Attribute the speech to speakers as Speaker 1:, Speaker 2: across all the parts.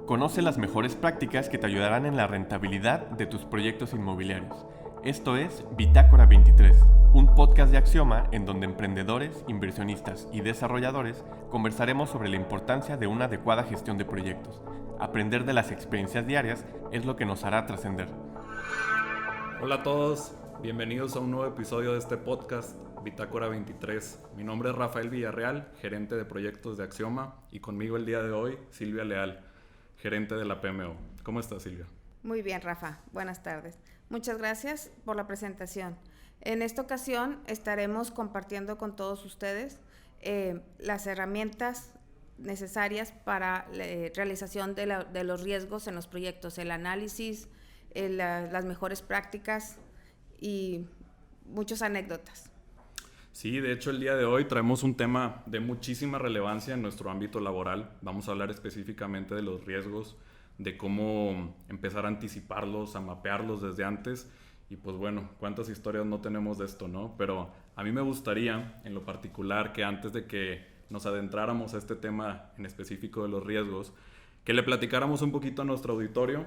Speaker 1: Conoce las mejores prácticas que te ayudarán en la rentabilidad de tus proyectos inmobiliarios. Esto es Bitácora 23, un podcast de Axioma en donde emprendedores, inversionistas y desarrolladores conversaremos sobre la importancia de una adecuada gestión de proyectos. Aprender de las experiencias diarias es lo que nos hará trascender.
Speaker 2: Hola a todos, bienvenidos a un nuevo episodio de este podcast, Bitácora 23. Mi nombre es Rafael Villarreal, gerente de proyectos de Axioma, y conmigo el día de hoy, Silvia Leal, gerente de la PMO. ¿Cómo estás, Silvia?
Speaker 3: Muy bien, Rafa. Buenas tardes. Muchas gracias por la presentación. En esta ocasión estaremos compartiendo con todos ustedes las herramientas necesarias para la realización de los riesgos en los proyectos, el análisis, las mejores prácticas y muchas anécdotas.
Speaker 2: Sí, de hecho el día de hoy traemos un tema de muchísima relevancia en nuestro ámbito laboral. Vamos a hablar específicamente de los riesgos, de cómo empezar a anticiparlos, a mapearlos desde antes. Y pues bueno, cuántas historias no tenemos de esto, ¿no? Pero a mí me gustaría, en lo particular, que antes de que nos adentráramos a este tema en específico de los riesgos, que le platicáramos un poquito a nuestro auditorio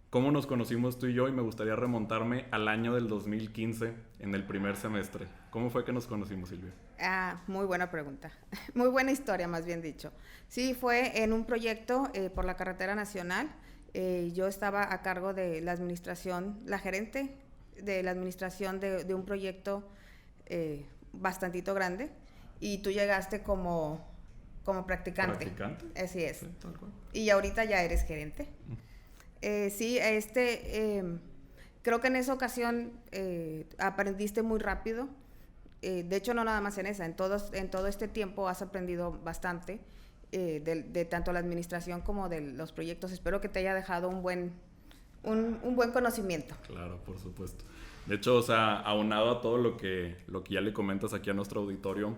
Speaker 2: cómo nos conocimos tú y yo, y me gustaría remontarme al año del 2015, en el primer semestre. ¿Cómo fue que nos conocimos, Silvia?
Speaker 3: Muy buena pregunta. Muy buena historia, más bien dicho. Sí, fue en un proyecto por la carretera nacional. Yo estaba a cargo de la administración, la gerente de la administración de un proyecto bastantito grande, y tú llegaste como practicante.
Speaker 2: ¿Practicante?
Speaker 3: Así es.
Speaker 2: Sí, tal cual.
Speaker 3: Y ahorita ya eres gerente. Creo que en esa ocasión aprendiste muy rápido. De hecho, no nada más en esa, en todo este tiempo has aprendido bastante de tanto la administración como de los proyectos. Espero que te haya dejado un buen conocimiento.
Speaker 2: Claro, por supuesto. De hecho, o sea, aunado a todo lo que ya le comentas aquí a nuestro auditorio,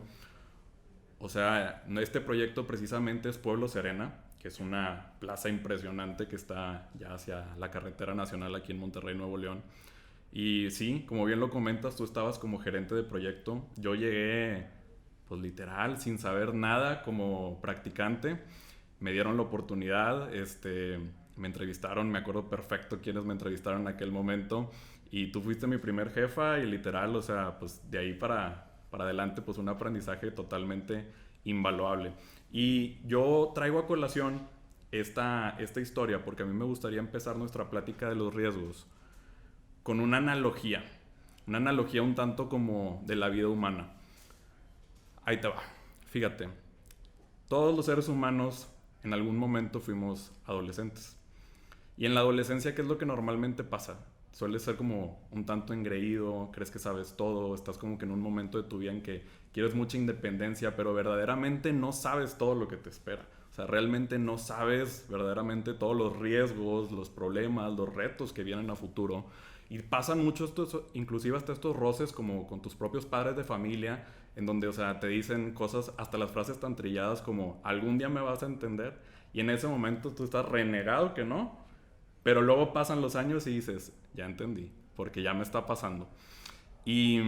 Speaker 2: o sea, este proyecto precisamente es Pueblo Serena, que es una plaza impresionante que está ya hacia la carretera nacional aquí en Monterrey, Nuevo León. Y sí, como bien lo comentas, tú estabas como gerente de proyecto. Yo llegué, pues literal, sin saber nada como practicante. Me dieron la oportunidad, me entrevistaron, me acuerdo perfecto quiénes me entrevistaron en aquel momento. Y tú fuiste mi primer jefa y literal, o sea, pues de ahí para adelante, pues un aprendizaje totalmente invaluable. Y yo traigo a colación esta historia porque a mí me gustaría empezar nuestra plática de los riesgos con una analogía un tanto como de la vida humana. Ahí te va, fíjate, todos los seres humanos en algún momento fuimos adolescentes. Y en la adolescencia, ¿qué es lo que normalmente pasa? Sueles ser como un tanto engreído, crees que sabes todo, estás como que en un momento de tu vida en que quieres mucha independencia, pero verdaderamente no sabes todo lo que te espera. O sea, realmente no sabes verdaderamente todos los riesgos, los problemas, los retos que vienen a futuro. Y pasan mucho estos, inclusive hasta estos roces como con tus propios padres de familia, en donde, o sea, te dicen cosas, hasta las frases tan trilladas como algún día me vas a entender, y en ese momento tú estás renegado que no, pero luego pasan los años y dices, ya entendí, porque ya me está pasando. Y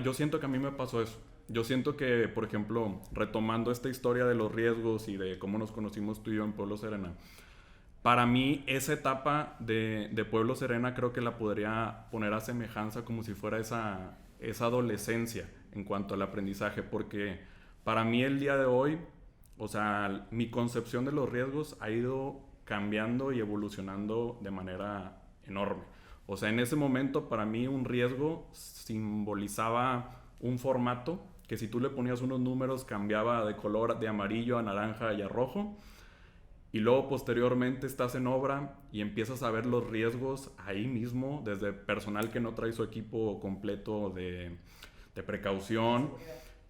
Speaker 2: yo siento que a mí me pasó eso. Yo siento que, por ejemplo, retomando esta historia de los riesgos y de cómo nos conocimos tú y yo en Pueblo Serena, para mí esa etapa de Pueblo Serena creo que la podría poner a semejanza como si fuera esa adolescencia en cuanto al aprendizaje, porque para mí el día de hoy, o sea, mi concepción de los riesgos ha ido cambiando y evolucionando de manera enorme. O sea, en ese momento para mí un riesgo simbolizaba un formato que si tú le ponías unos números cambiaba de color de amarillo a naranja y a rojo, y luego posteriormente estás en obra y empiezas a ver los riesgos ahí mismo, desde personal que no trae su equipo completo de precaución,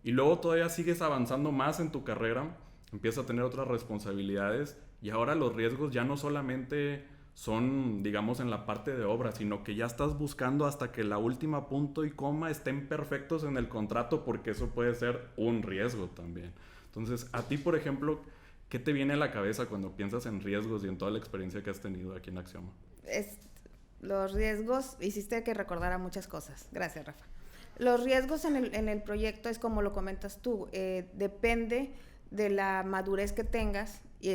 Speaker 2: y luego todavía sigues avanzando más en tu carrera, empiezas a tener otras responsabilidades, y ahora los riesgos ya no solamente son, digamos, en la parte de obra, sino que ya estás buscando hasta que la última punto y coma estén perfectos en el contrato, porque eso puede ser un riesgo también. Entonces, a ti, por ejemplo, ¿qué te viene a la cabeza cuando piensas en riesgos y en toda la experiencia que has tenido aquí en Axioma?
Speaker 3: Los riesgos, hiciste que recordara muchas cosas. Gracias, Rafa. Los riesgos en el proyecto es como lo comentas tú, depende de la madurez que tengas Y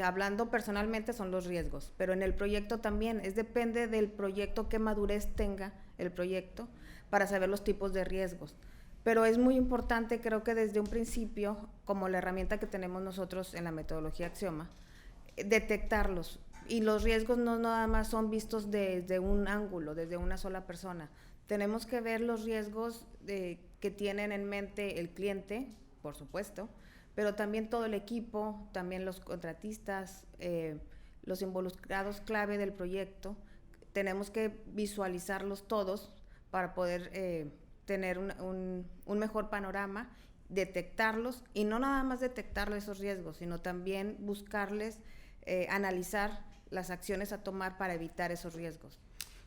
Speaker 3: hablando personalmente son los riesgos, pero en el proyecto también, depende del proyecto, qué madurez tenga el proyecto para saber los tipos de riesgos. Pero es muy importante, creo que desde un principio, como la herramienta que tenemos nosotros en la metodología Axioma, detectarlos. Y los riesgos no nada más son vistos desde un ángulo, desde una sola persona. Tenemos que ver los riesgos que tienen en mente el cliente, por supuesto, pero también todo el equipo, también los contratistas, los involucrados clave del proyecto. Tenemos que visualizarlos todos para poder tener un mejor panorama, detectarlos, y no nada más detectar esos riesgos, sino también buscarles, analizar las acciones a tomar para evitar esos riesgos.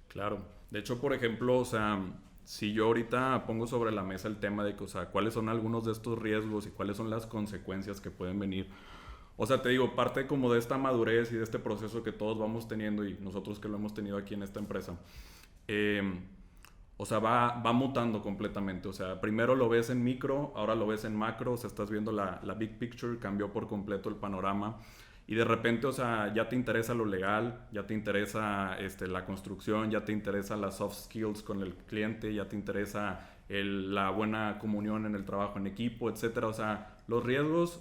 Speaker 2: Claro. De hecho, por ejemplo, o sea, si yo ahorita pongo sobre la mesa el tema de que, o sea, cuáles son algunos de estos riesgos y cuáles son las consecuencias que pueden venir. O sea, te digo, parte como de esta madurez y de este proceso que todos vamos teniendo, y nosotros que lo hemos tenido aquí en esta empresa, o sea, va mutando completamente. O sea, primero lo ves en micro, ahora lo ves en macro, o sea, estás viendo la big picture, cambió por completo el panorama. Y de repente, o sea, ya te interesa lo legal, ya te interesa la construcción, ya te interesa las soft skills con el cliente, ya te interesa la buena comunión en el trabajo en equipo, etcétera. O sea, los riesgos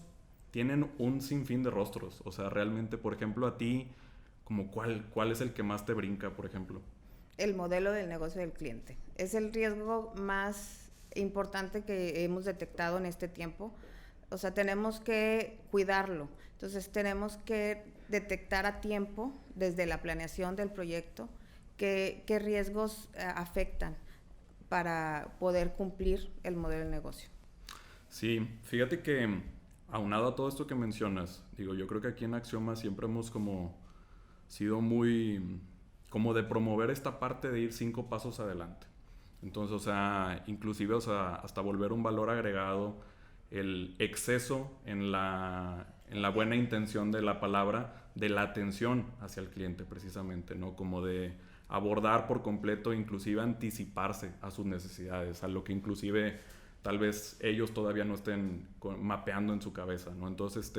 Speaker 2: tienen un sinfín de rostros. O sea, realmente, por ejemplo, a ti, como ¿cuál es el que más te brinca, por ejemplo?
Speaker 3: El modelo del negocio del cliente. Es el riesgo más importante que hemos detectado en este tiempo. O sea, tenemos que cuidarlo. Entonces, tenemos que detectar a tiempo, desde la planeación del proyecto, qué riesgos afectan para poder cumplir el modelo de negocio.
Speaker 2: Sí, fíjate que aunado a todo esto que mencionas, digo, yo creo que aquí en Axioma siempre hemos como sido muy como de promover esta parte de ir 5 pasos adelante. Entonces, o sea, inclusive, o sea, hasta volver un valor agregado, el exceso en la buena intención de la palabra, de la atención hacia el cliente precisamente, ¿no? Como de abordar por completo, inclusive anticiparse a sus necesidades, a lo que inclusive tal vez ellos todavía no estén mapeando en su cabeza, ¿no? Entonces,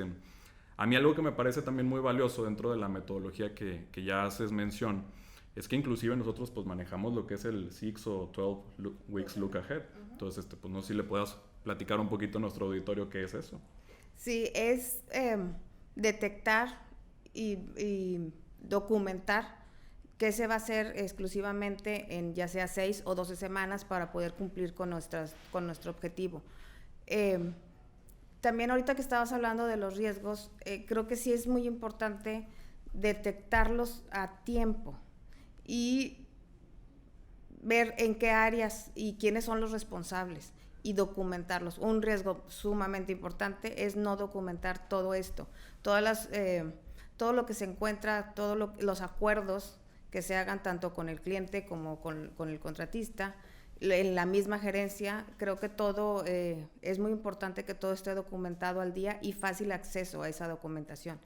Speaker 2: a mí algo que me parece también muy valioso dentro de la metodología que ya haces mención, es que inclusive nosotros pues manejamos lo que es el 6 o 12 weeks look ahead. Entonces, pues no sé si le puedas platicar un poquito a nuestro auditorio qué es eso.
Speaker 3: Sí, es detectar y documentar qué se va a hacer exclusivamente en ya sea 6 o 12 semanas para poder cumplir con nuestro objetivo. También ahorita que estabas hablando de los riesgos, creo que sí es muy importante detectarlos a tiempo y ver en qué áreas y quiénes son los responsables y documentarlos. Un riesgo sumamente importante es no documentar todo esto, todo lo que se encuentra, los acuerdos que se hagan tanto con el cliente como con el contratista, en la misma gerencia. Creo que todo es muy importante que todo esté documentado al día y fácil acceso a esa documentación.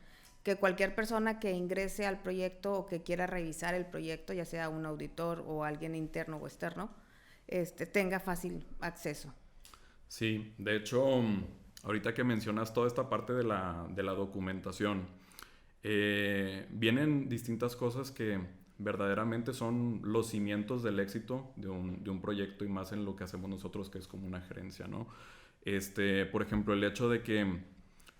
Speaker 3: Que cualquier persona que ingrese al proyecto o que quiera revisar el proyecto, ya sea un auditor o alguien interno o externo, tenga fácil acceso.
Speaker 2: Sí, de hecho, ahorita que mencionas toda esta parte de la documentación, vienen distintas cosas que verdaderamente son los cimientos del éxito de un proyecto, y más en lo que hacemos nosotros, que es como una gerencia, ¿no? Por ejemplo, el hecho de que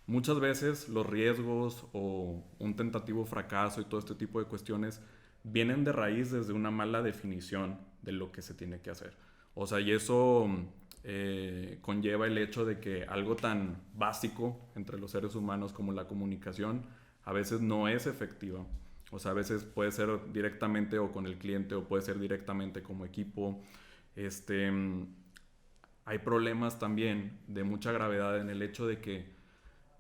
Speaker 2: muchas veces los riesgos o un tentativo fracaso y todo este tipo de cuestiones vienen de raíz desde una mala definición de lo que se tiene que hacer. O sea, y eso conlleva el hecho de que algo tan básico entre los seres humanos como la comunicación a veces no es efectiva. O sea, a veces puede ser directamente o con el cliente, o puede ser directamente como equipo. Hay problemas también de mucha gravedad en el hecho de que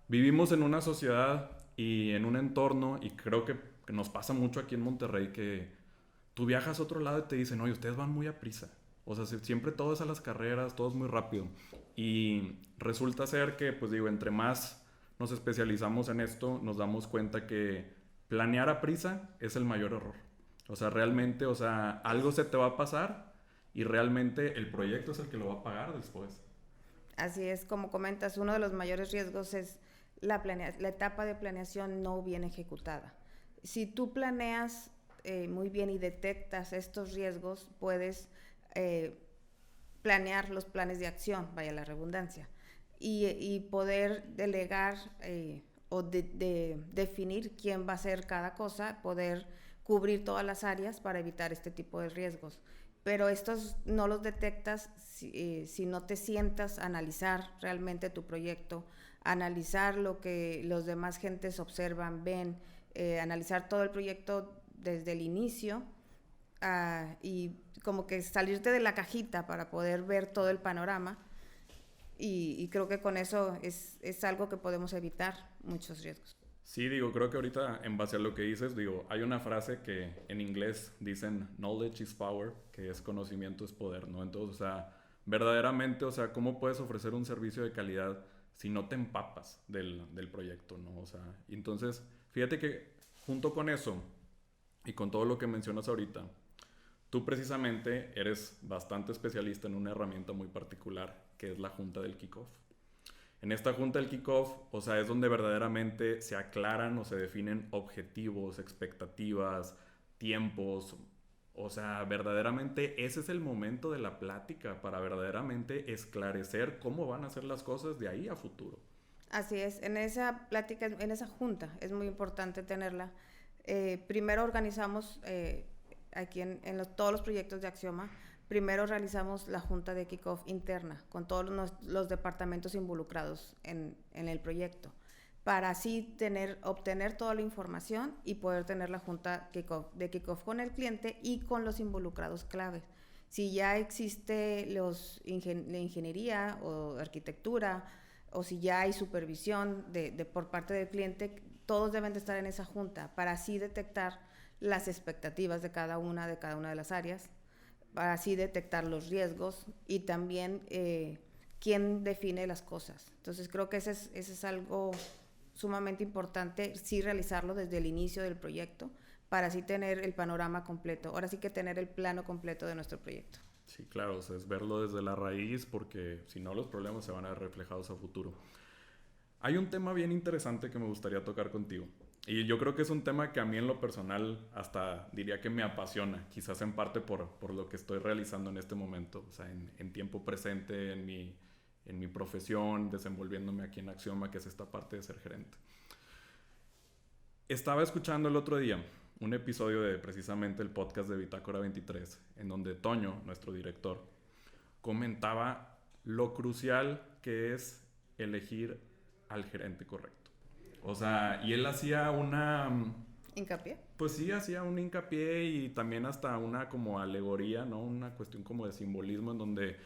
Speaker 2: vivimos en una sociedad y en un entorno, y creo que nos pasa mucho aquí en Monterrey, que tú viajas a otro lado y te dicen, oye, ustedes van muy a prisa. O sea, siempre todo es a las carreras, todo es muy rápido. Y resulta ser que, pues digo, entre más nos especializamos en esto, nos damos cuenta que planear a prisa es el mayor error. O sea, realmente, o sea, algo se te va a pasar y realmente el proyecto es el que lo va a pagar después.
Speaker 3: Así es, como comentas, uno de los mayores riesgos es la etapa de planeación no bien ejecutada. Si tú planeas muy bien y detectas estos riesgos, puedes planear los planes de acción, vaya la redundancia, y poder delegar o definir quién va a hacer cada cosa, poder cubrir todas las áreas para evitar este tipo de riesgos. Pero estos no los detectas si no te sientas a analizar realmente tu proyecto, analizar lo que los demás gentes observan, ven, analizar todo el proyecto desde el inicio y como que salirte de la cajita para poder ver todo el panorama. Y creo que con eso es algo que podemos evitar muchos riesgos.
Speaker 2: Sí, digo, creo que ahorita en base a lo que dices, digo, hay una frase que en inglés dicen knowledge is power, que es conocimiento es poder, ¿no? Entonces, o sea, verdaderamente, o sea, ¿cómo puedes ofrecer un servicio de calidad si no te empapas del proyecto, ¿no? O sea, y entonces, fíjate que junto con eso y con todo lo que mencionas ahorita, tú precisamente eres bastante especialista en una herramienta muy particular, que es la junta del kickoff. En esta junta del kickoff, o sea, es donde verdaderamente se aclaran o se definen objetivos, expectativas, tiempos. O sea, verdaderamente ese es el momento de la plática para verdaderamente esclarecer cómo van a ser las cosas de ahí a futuro.
Speaker 3: Así es, en esa plática, en esa junta, es muy importante tenerla. Primero organizamos, aquí todos los proyectos de Axioma, primero realizamos la junta de kickoff interna con todos los departamentos involucrados en el proyecto, para así obtener toda la información y poder tener la junta de kickoff con el cliente y con los involucrados claves. Si ya existe la ingeniería o arquitectura, o si ya hay supervisión por parte del cliente, todos deben de estar en esa junta para así detectar las expectativas de cada una de las áreas, para así detectar los riesgos y también quién define las cosas. Entonces creo que ese es algo sumamente importante, sí realizarlo desde el inicio del proyecto para así tener el panorama completo, ahora sí que tener el plano completo de nuestro proyecto.
Speaker 2: Sí, claro, o sea, es verlo desde la raíz porque si no los problemas se van a ver reflejados a futuro. Hay un tema bien interesante que me gustaría tocar contigo. Y yo creo que es un tema que a mí en lo personal hasta diría que me apasiona, quizás en parte por lo que estoy realizando en este momento, o sea, en tiempo presente, en mi profesión, desenvolviéndome aquí en Axioma, que es esta parte de ser gerente. Estaba escuchando el otro día un episodio de precisamente el podcast de Bitácora 23, en donde Toño, nuestro director, comentaba lo crucial que es elegir al gerente correcto. O sea, y él hacía una...
Speaker 3: ¿Hincapié?
Speaker 2: Pues sí, hacía un hincapié y también hasta una como alegoría, ¿no? Una cuestión como de simbolismo en donde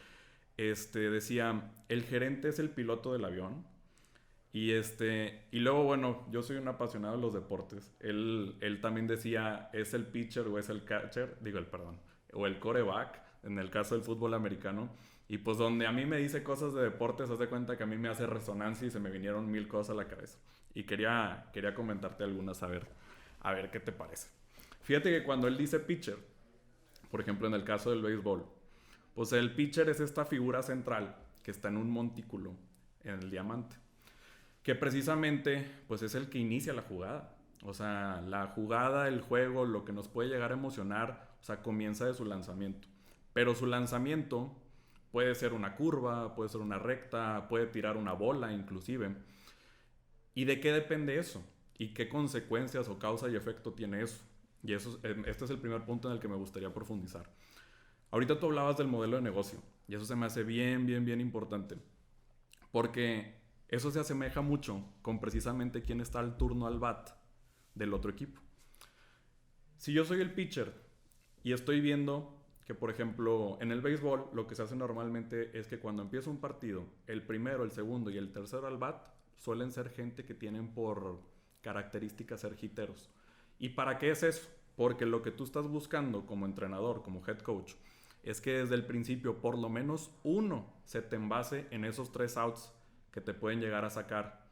Speaker 2: decía, el gerente es el piloto del avión. Y luego, bueno, yo soy un apasionado de los deportes. Él también decía, es el pitcher o es el catcher, o el quarterback, en el caso del fútbol americano. Y pues donde a mí me dice cosas de deportes, haz de cuenta que a mí me hace resonancia y se me vinieron 1000 cosas a la cabeza. Y quería comentarte algunas, a ver qué te parece. Fíjate que cuando él dice pitcher, por ejemplo en el caso del béisbol, pues el pitcher es esta figura central que está en un montículo en el diamante, que precisamente pues es el que inicia la jugada. O sea, la jugada, el juego, lo que nos puede llegar a emocionar, o sea, comienza de su lanzamiento. Pero su lanzamiento puede ser una curva, puede ser una recta, puede tirar una bola inclusive. ¿Y de qué depende eso? ¿Y qué consecuencias o causa y efecto tiene eso? Y este es el primer punto en el que me gustaría profundizar. Ahorita tú hablabas del modelo de negocio y eso se me hace bien importante. Porque eso se asemeja mucho con precisamente quién está al turno al bat del otro equipo. Si yo soy el pitcher y estoy viendo que, por ejemplo, en el béisbol lo que se hace normalmente es que cuando empieza un partido, el primero, el segundo y el tercero al bat suelen ser gente que tienen por características ser hiteros. ¿Y para qué es eso? Porque lo que tú estás buscando como entrenador, como head coach, es que desde el principio por lo menos uno se te envase en esos 3 outs que te pueden llegar a sacar.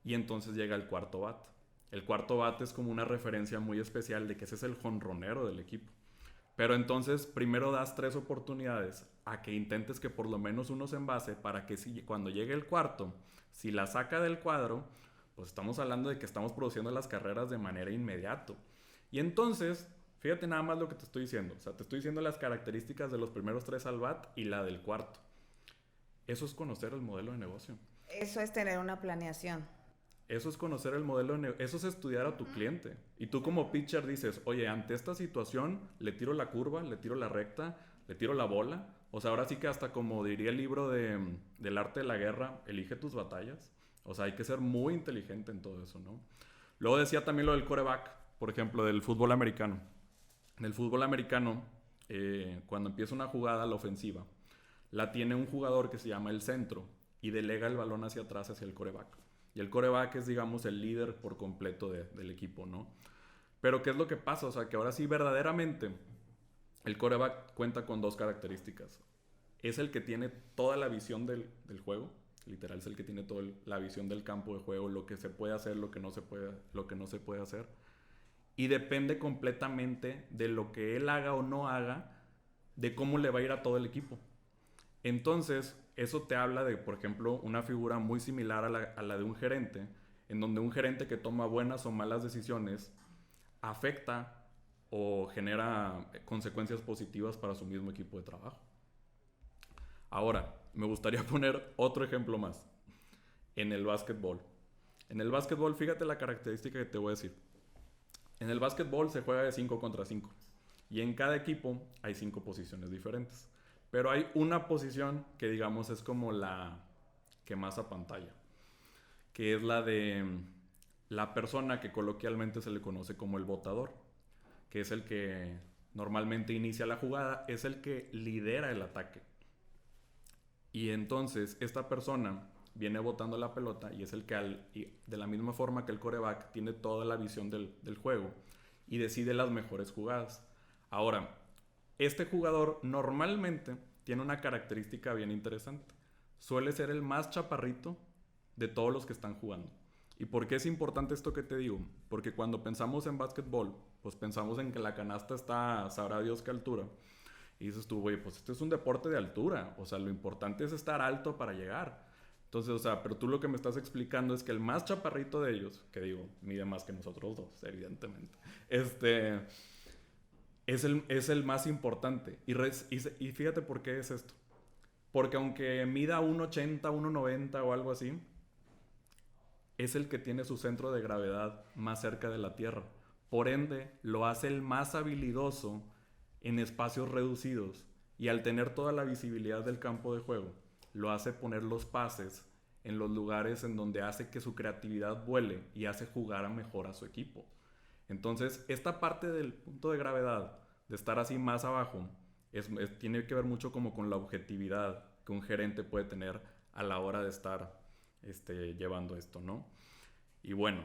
Speaker 2: Y entonces llega el cuarto bat. El cuarto bat es como una referencia muy especial de que ese es el jonronero del equipo. Pero entonces primero das 3 oportunidades a que intentes que por lo menos uno se envase para que cuando llegue el cuarto, si la saca del cuadro, pues estamos hablando de que estamos produciendo las carreras de manera inmediata. Y entonces, fíjate nada más lo que te estoy diciendo. O sea, te estoy diciendo las características de los primeros 3 al bat y la del cuarto. Eso es conocer el modelo de negocio.
Speaker 3: Eso es tener una planeación.
Speaker 2: Eso es conocer el modelo de negocio. Eso es estudiar a tu cliente. Y tú como pitcher dices, oye, ante esta situación, le tiro la curva, le tiro la recta, le tiro la bola. O sea, ahora sí que hasta como diría el libro del arte de la guerra, elige tus batallas. O sea, hay que ser muy inteligente en todo eso, ¿no? Luego decía también lo del quarterback, por ejemplo, del fútbol americano. En el fútbol americano, cuando empieza una jugada, la ofensiva, la tiene un jugador que se llama el centro y delega el balón hacia atrás, hacia el quarterback. Y el quarterback es, digamos, el líder por completo del equipo, ¿no? Pero ¿qué es lo que pasa? O sea, que ahora sí verdaderamente el quarterback cuenta con 2 características. Es el que tiene toda la visión del juego. Literal, es el que tiene toda la visión del campo de juego, lo que se puede hacer, lo que no se puede hacer. Y depende completamente de lo que él haga o no haga, de cómo le va a ir a todo el equipo. Entonces, eso te habla de, por ejemplo, una figura muy similar a la de un gerente, en donde un gerente que toma buenas o malas decisiones afecta o genera consecuencias positivas para su mismo equipo de trabajo. Ahora, me gustaría poner otro ejemplo más. En el básquetbol. En el básquetbol, fíjate la característica que te voy a decir. En el básquetbol se juega de 5 contra 5. Y en cada equipo hay 5 posiciones diferentes. Pero hay una posición que, digamos, es como la que más apantalla. Que es la de la persona que coloquialmente se le conoce como el botador. Que es el que normalmente inicia la jugada. Es el que lidera el ataque. Y entonces esta persona viene botando la pelota y es el que, de la misma forma que el quarterback, tiene toda la visión del juego y decide las mejores jugadas. Ahora, este jugador normalmente tiene una característica bien interesante. Suele ser el más chaparrito de todos los que están jugando. ¿Y por qué es importante esto que te digo? Porque cuando pensamos en básquetbol, pues pensamos en que la canasta está, sabrá Dios qué altura. Y dices tú, güey, pues este es un deporte de altura. O sea, lo importante es estar alto para llegar. Entonces, o sea, pero tú lo que me estás explicando es que el más chaparrito de ellos, que digo, mide más que nosotros dos, evidentemente, es el más importante. Y fíjate por qué es esto. Porque aunque mida 1.80, 1.90 o algo así, es el que tiene su centro de gravedad más cerca de la Tierra. Por ende, lo hace el más habilidoso en espacios reducidos, y al tener toda la visibilidad del campo de juego, lo hace poner los pases en los lugares en donde hace que su creatividad vuele y hace jugar mejor a su equipo. Entonces, esta parte del punto de gravedad, de estar así más abajo, tiene que ver mucho como con la objetividad que un gerente puede tener a la hora de estar llevando esto, ¿no? Y bueno,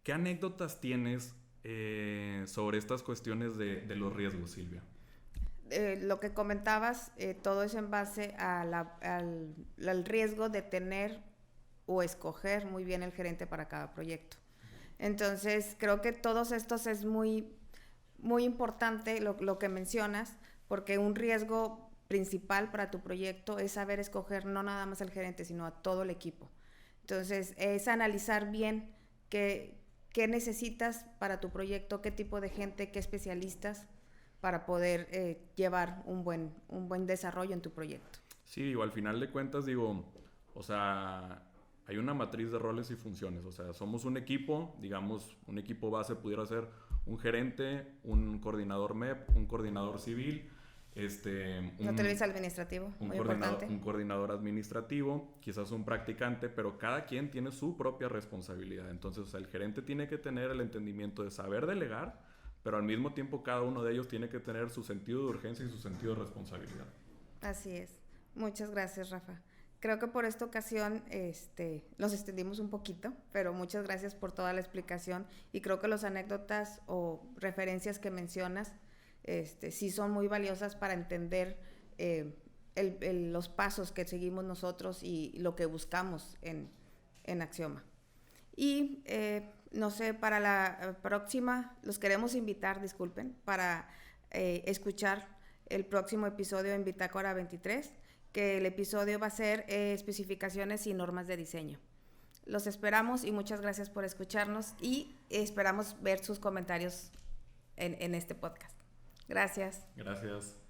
Speaker 2: ¿qué anécdotas tienes sobre estas cuestiones de los riesgos, Silvia?
Speaker 3: Lo que comentabas, todo es en base al riesgo de tener o escoger muy bien el gerente para cada proyecto. Entonces, creo que todos estos es muy, muy importante lo que mencionas, porque un riesgo principal para tu proyecto es saber escoger no nada más al gerente, sino a todo el equipo. Entonces, es analizar bien qué necesitas para tu proyecto, qué tipo de gente, qué especialistas, para poder llevar un buen desarrollo en tu proyecto.
Speaker 2: Sí, digo, al final de cuentas, digo, o sea, hay una matriz de roles y funciones. O sea, somos un equipo, digamos, un equipo base pudiera ser un gerente, un coordinador MEP, un coordinador civil,
Speaker 3: no te olvides administrativo, muy importante.
Speaker 2: Un coordinador administrativo, quizás un practicante, pero cada quien tiene su propia responsabilidad. Entonces, o sea, el gerente tiene que tener el entendimiento de saber delegar, pero al mismo tiempo cada uno de ellos tiene que tener su sentido de urgencia y su sentido de responsabilidad.
Speaker 3: Así es. Muchas gracias, Rafa. Creo que por esta ocasión los extendimos un poquito, pero muchas gracias por toda la explicación, y creo que las anécdotas o referencias que mencionas sí son muy valiosas para entender los pasos que seguimos nosotros y lo que buscamos en Axioma. Y no sé, para la próxima los queremos invitar, disculpen, para escuchar el próximo episodio en Bitácora 23, que el episodio va a ser especificaciones y normas de diseño. Los esperamos y muchas gracias por escucharnos y esperamos ver sus comentarios en este podcast. Gracias.
Speaker 2: Gracias.